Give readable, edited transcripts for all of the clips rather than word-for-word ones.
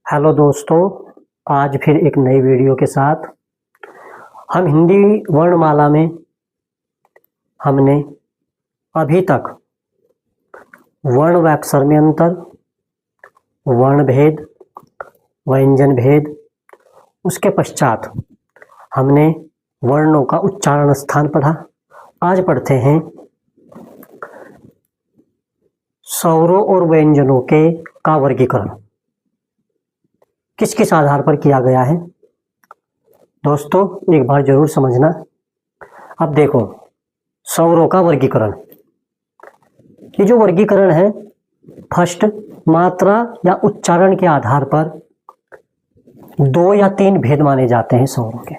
Hello दोस्तों, आज फिर एक नई वीडियो के साथ हम हिंदी वर्णमाला में हमने अभी तक वर्ण व्यक्षर में अंतर, वर्ण भेद, व्यंजन भेद, उसके पश्चात हमने वर्णों का उच्चारण स्थान पढ़ा। आज पढ़ते हैं स्वरों और व्यंजनों के का वर्गीकरण किस किस आधार पर किया गया है। दोस्तों एक बार जरूर समझना। अब देखो, स्वरों का वर्गीकरण, ये जो वर्गीकरण है फर्स्ट मात्रा या उच्चारण के आधार पर 2 या 3 भेद माने जाते हैं स्वरों के।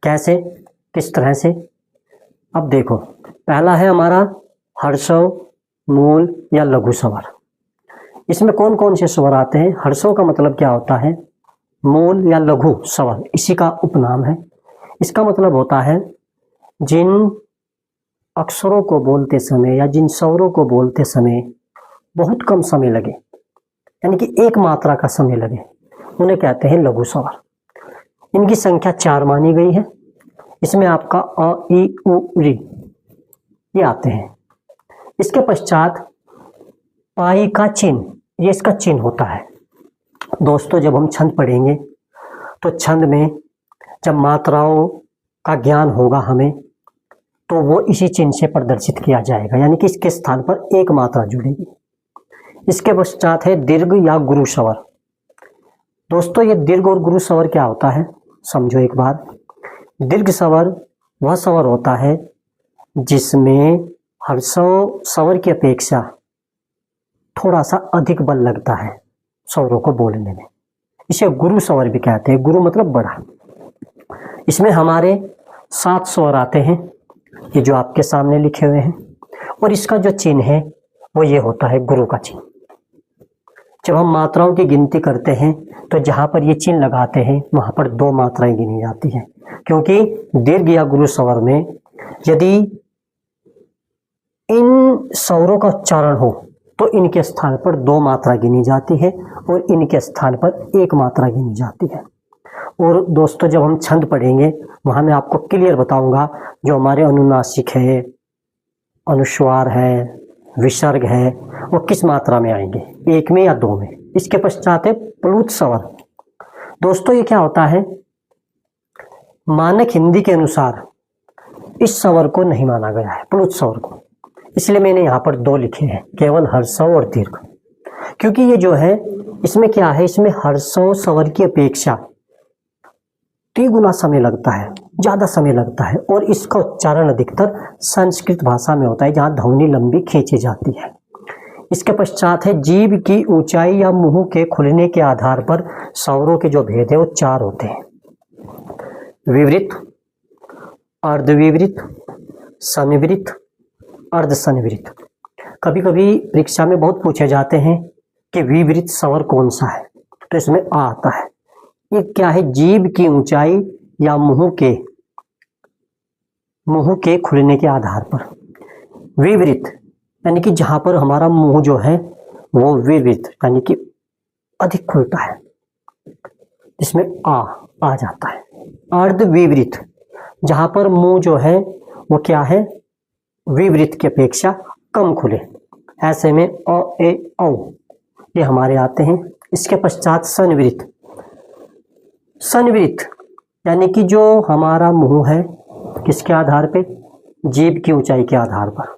कैसे, किस तरह से? अब देखो, पहला है हमारा हर्षव, मूल या लघु स्वर। इसमें कौन कौन से स्वर आते हैं? हर्षों का मतलब क्या होता है? मूल या लघु स्वर, इसी का उपनाम है। इसका मतलब होता है जिन अक्षरों को बोलते समय या जिन स्वरों को बोलते समय बहुत कम समय लगे, यानी कि एक मात्रा का समय लगे, उन्हें कहते हैं लघु स्वर। इनकी संख्या 4 मानी गई है। इसमें आपका अ, ई, उ, री ये आते हैं। इसके पश्चात पाई का चिन्ह, ये इसका चिन्ह होता है। दोस्तों जब हम छंद पढ़ेंगे तो छंद में जब मात्राओं का ज्ञान होगा हमें, तो वो इसी चिन्ह से प्रदर्शित किया जाएगा, यानी कि इसके स्थान पर एक मात्रा जुड़ेगी। इसके पश्चात है दीर्घ या गुरु स्वर। दोस्तों ये दीर्घ और गुरु स्वर क्या होता है समझो एक बार। दीर्घ स्वर वह स्वर होता है जिसमें हर्षव स्वर की अपेक्षा थोड़ा सा अधिक बल लगता है स्वरों को बोलने में। इसे गुरु स्वर भी कहते हैं। गुरु मतलब बड़ा। इसमें हमारे 7 स्वर आते हैं, ये जो आपके सामने लिखे हुए हैं, और इसका जो चिन्ह है वो ये होता है गुरु का चिन्ह। जब हम मात्राओं की गिनती करते हैं तो जहां पर ये चिन्ह लगाते हैं वहां पर 2 मात्राएं गिनी जाती हैं, क्योंकि दीर्घ या गुरु स्वर में यदि इन स्वरों का उच्चारण हो तो इनके स्थान पर 2 मात्रा गिनी जाती है और इनके स्थान पर 1 मात्रा गिनी जाती है। और दोस्तों जब हम छंद पढ़ेंगे वहां मैं आपको क्लियर बताऊंगा जो हमारे अनुनासिक है, अनुस्वार है, विसर्ग है, वो किस मात्रा में आएंगे, 1 में या 2 में। इसके पश्चात है प्लुत स्वर। दोस्तों ये क्या होता है? मानक हिंदी के अनुसार इस स्वर को नहीं माना गया है, प्लुत स्वर को, इसलिए मैंने यहाँ पर 2 लिखे हैं, केवल हर्षव और दीर्घ। क्योंकि ये जो है इसमें क्या है, इसमें हर्षव स्वर की अपेक्षा 3 गुना समय लगता है, ज्यादा समय लगता है, और इसका उच्चारण अधिकतर संस्कृत भाषा में होता है जहाँ ध्वनि लंबी खींची जाती है। इसके पश्चात है जीभ की ऊंचाई या मुंह के खुलने के आधार पर स्वरों के जो भेद है वो 4 होते हैं। विवृत, अर्धविवृत, संवृत, अर्धसंवृत। कभी कभी परीक्षा में बहुत पूछे जाते हैं कि विवृत स्वर कौन सा है, तो इसमें आ आता है। ये क्या है? जीभ की ऊंचाई या मुंह के खुलने के आधार पर। विवृत यानी कि जहां पर हमारा मुंह जो है वो विवृत यानी कि अधिक खुलता है, इसमें आ जाता है। अर्धविवृत जहां पर मुंह जो है वो क्या है, विवृत की अपेक्षा कम खुले, ऐसे में अ, ए, औ ये हमारे आते हैं। इसके पश्चात संवृत। संवृत यानी कि जो हमारा मुंह है किसके आधार पे? जीभ की ऊंचाई के आधार पर।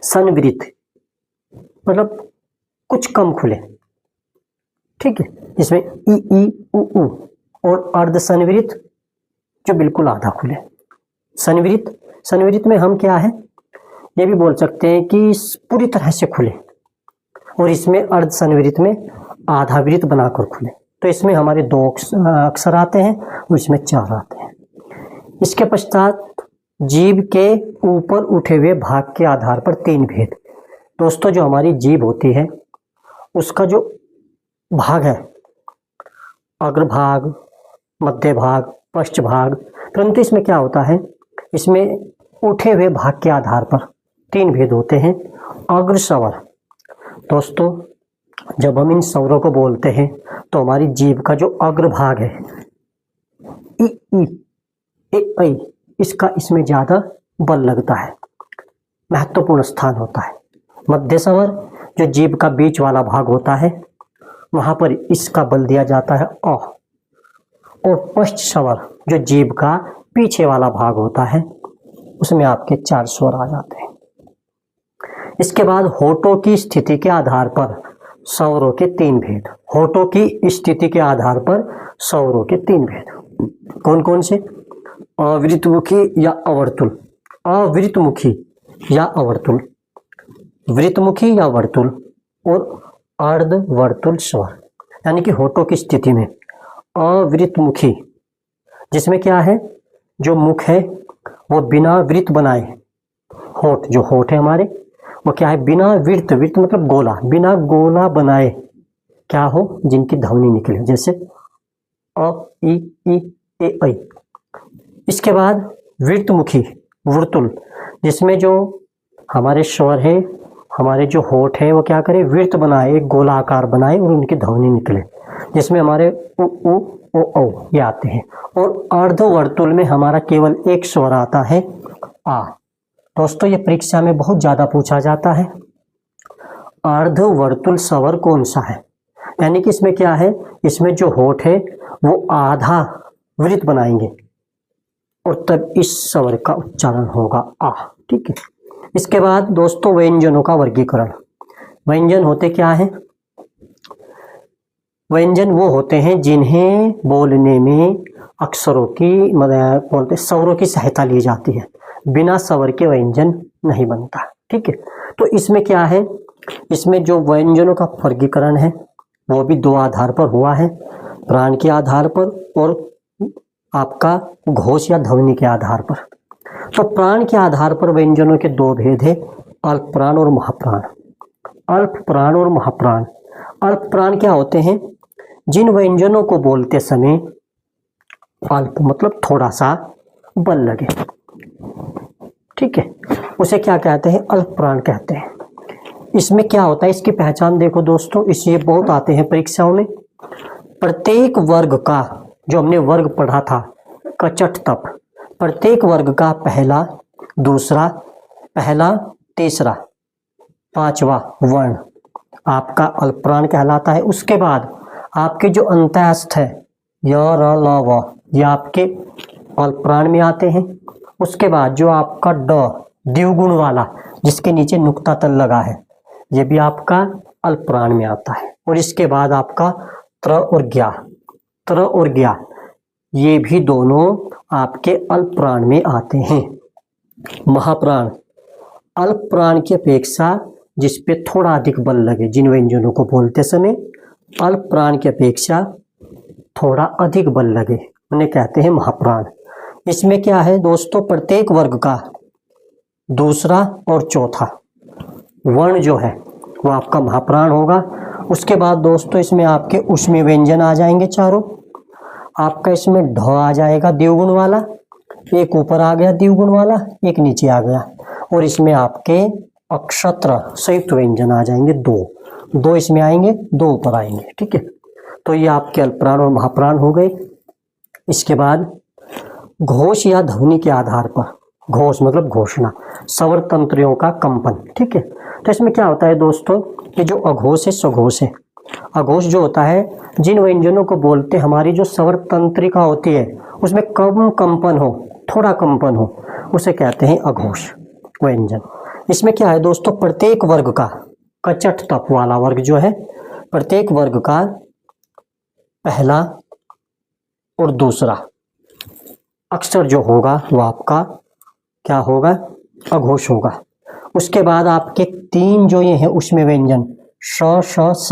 संवृत मतलब कुछ कम खुले, ठीक है, इसमें ई, उ, और अर्धसंवृत जो बिल्कुल आधा खुले। संवृत में हम क्या है, ये भी बोल सकते हैं कि पूरी तरह से खुले, और इसमें अर्धसंवृत में आधा वृत्त बनाकर खुले। तो इसमें हमारे 2 अक्षर आते हैं और इसमें 4 आते हैं। इसके पश्चात जीभ के ऊपर उठे हुए भाग के आधार पर 3 भेद। दोस्तों जो हमारी जीभ होती है उसका जो भाग है, अग्रभाग, मध्य भाग, पश्च भाग, परंतु इसमें क्या होता है, इसमें उठे हुए भाग के आधार पर 3 भेद होते हैं। अग्र स्वर, दोस्तों जब हम इन स्वरों को बोलते हैं तो हमारी जीभ का जो अग्रभाग है इ, इ, ए, ऐ, इसका इसमें ज्यादा बल लगता है, महत्वपूर्ण स्थान होता है। मध्य स्वर जो जीभ का बीच वाला भाग होता है वहां पर इसका बल दिया जाता है अ, और पश्च स्वर जो जीभ का पीछे वाला भाग होता है उसमें आपके 4 स्वर आ जाते हैं। इसके बाद होठों की स्थिति के आधार पर स्वरों के 3 भेद। होठों की स्थिति के आधार पर स्वरों के 3 भेद कौन कौन से? अवृतमुखी या अवर्तुल, अवृतमुखी या अवर्तुल, वृतमुखी या वर्तुल और अर्धवर्तुल स्वर। यानी कि होठों की स्थिति में अवृतमुखी जिसमें क्या है, जो मुख है वो बिना वृत्त बनाए, होठ जो होठ है हमारे वो क्या है, बिना वृत्त, वृत्त मतलब गोला, बिना गोला बनाए क्या हो, जिनकी ध्वनि निकले, जैसे अ इ ए ऐ। इसके बाद वृत्तमुखी वर्तुल जिसमें जो हमारे स्वर है, हमारे जो होठ है वो क्या करे, वृत्त बनाए, एक गोला आकार बनाए और उनकी ध्वनि निकले, जिसमें हमारे उ ओ औ ये आते हैं। और अर्धवर्तुल में हमारा केवल एक स्वर आता है आ। दोस्तों ये परीक्षा में बहुत ज्यादा पूछा जाता है, अर्धवर्तुल स्वर कौन सा है। यानी कि इसमें क्या है, इसमें जो होठ है वो आधा वृत्त बनाएंगे और तब इस स्वर का उच्चारण होगा आ। ठीक है। इसके बाद दोस्तों व्यंजनों का वर्गीकरण। व्यंजन होते क्या है? व्यंजन वो होते हैं जिन्हें बोलने में अक्षरों की बोलते स्वरों की सहायता ली जाती है, बिना स्वर के व्यंजन नहीं बनता। ठीक है। तो इसमें क्या है, इसमें जो व्यंजनों का वर्गीकरण है वो भी 2 आधार पर हुआ है, प्राण के आधार पर और आपका घोष या ध्वनि के आधार पर। तो प्राण के आधार पर व्यंजनों के 2 भेद है, अल्प प्राण और महाप्राण। अल्प प्राण और महाप्राण। अल्प प्राण क्या होते हैं, जिन व्यंजनों को बोलते समय अल्प मतलब थोड़ा सा बल लगे, ठीक है, उसे क्या कहते हैं, अल्प प्राण कहते हैं। इसमें क्या होता है, इसकी पहचान देखो दोस्तों, इसलिए बहुत आते हैं परीक्षाओं में। प्रत्येक वर्ग का, जो हमने वर्ग पढ़ा था कचट तप, प्रत्येक वर्ग का पहला, दूसरा, पहला, तीसरा, 5वां वर्ण आपका अल्प प्राण कहलाता है। उसके बाद आपके जो अंत्यस्थ है य र ल व, ये आपके अल्प प्राण में आते हैं। उसके बाद जो आपका ड द्विगुण वाला जिसके नीचे नुक्ता तल लगा है, ये भी आपका अल्प प्राण में आता है। और इसके बाद आपका त्र और ज्ञा, त्र और ज्ञा ये भी दोनों आपके अल्प प्राण में आते हैं। महाप्राण, अल्प प्राण की अपेक्षा जिस पे थोड़ा अधिक बल लगे, जिन व्यंजनों को बोलते समय अल्प प्राण की अपेक्षा थोड़ा अधिक बल लगे, उन्हें कहते हैं महाप्राण। इसमें क्या है दोस्तों, प्रत्येक वर्ग का दूसरा और चौथा वर्ण जो है वो आपका महाप्राण होगा। उसके बाद दोस्तों इसमें आपके ऊष्मीय व्यंजन आ जाएंगे चारों। आपका इसमें ढ आ जाएगा द्विगुण वाला, एक ऊपर आ गया द्विगुण वाला, एक नीचे आ गया। और इसमें आपके अक्षत्र संयुक्त व्यंजन आ जाएंगे 2 इसमें आएंगे, 2 ऊपर आएंगे। ठीक है। तो ये आपके अल्पप्राण और महाप्राण हो गए। इसके बाद घोष या ध्वनि के आधार पर, घोष मतलब घोषणा, स्वर तंत्रियों का कंपन। ठीक है। तो इसमें क्या होता है दोस्तों कि जो अघोष है स्वघोष है। अघोष जो होता है, जिन व्यंजनों को बोलते हमारी जो स्वर तंत्रिका होती है उसमें कम कंपन हो, थोड़ा कंपन हो, उसे कहते हैं अघोष व्यंजन। इसमें क्या है दोस्तों, प्रत्येक वर्ग का, कचट तप वाला वर्ग जो है, प्रत्येक वर्ग का पहला और दूसरा अक्षर जो होगा वो आपका क्या होगा, अघोष होगा। उसके बाद आपके 3 जो ये हैं उसमें व्यंजन श श स,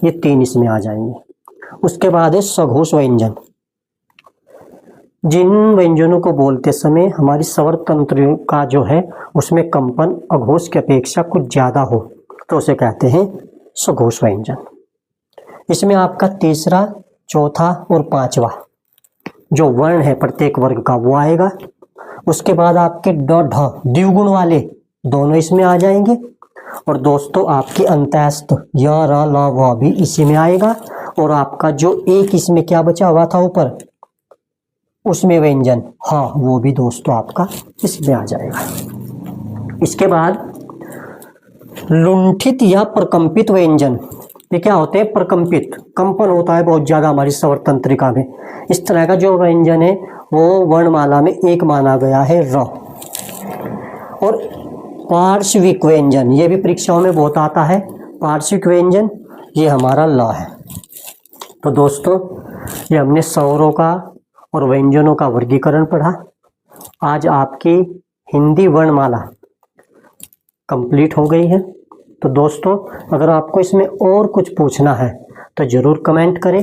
ये 3 इसमें आ जाएंगे। उसके बाद है सघोष व्यंजन। जिन व्यंजनों को बोलते समय हमारी स्वर तंत्र का जो है उसमें कंपन अघोष की अपेक्षा कुछ ज्यादा हो तो उसे कहते हैं सघोष व्यंजन। इसमें आपका तीसरा, चौथा और 5वां जो वर्ण है प्रत्येक वर्ग का वो आएगा। उसके बाद आपके ड ढ द्विगुण वाले दोनों इसमें आ जाएंगे। और दोस्तों आपकी अंत्यस्थ य र ल व भी इसी में आएगा, और आपका जो एक इसमें क्या बचा हुआ था ऊपर उसमें व्यंजन हाँ वो भी दोस्तों आपका इसमें आ जाएगा। इसके बाद लुंठित या प्रकंपित व्यंजन, ये क्या होते हैं? प्रकंपित, कंपन होता है बहुत ज्यादा हमारी स्वर तंत्रिका में। इस तरह का जो व्यंजन है वो वर्णमाला में एक माना गया है र। और पार्श्विक व्यंजन, ये भी परीक्षाओं में बहुत आता है। पार्श्विक व्यंजन ये हमारा ल है। तो दोस्तों ये हमने स्वरों का और व्यंजनों का वर्गीकरण पढ़ा। आज आपकी हिंदी वर्णमाला कंप्लीट हो गई है। तो दोस्तों अगर आपको इसमें और कुछ पूछना है तो ज़रूर कमेंट करें।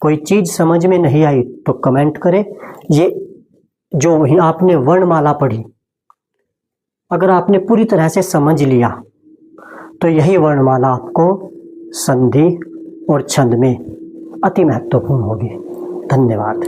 कोई चीज़ समझ में नहीं आई तो कमेंट करें। ये जो आपने वर्णमाला पढ़ी, अगर आपने पूरी तरह से समझ लिया तो यही वर्णमाला आपको संधि और छंद में अति महत्वपूर्ण होगी। धन्यवाद।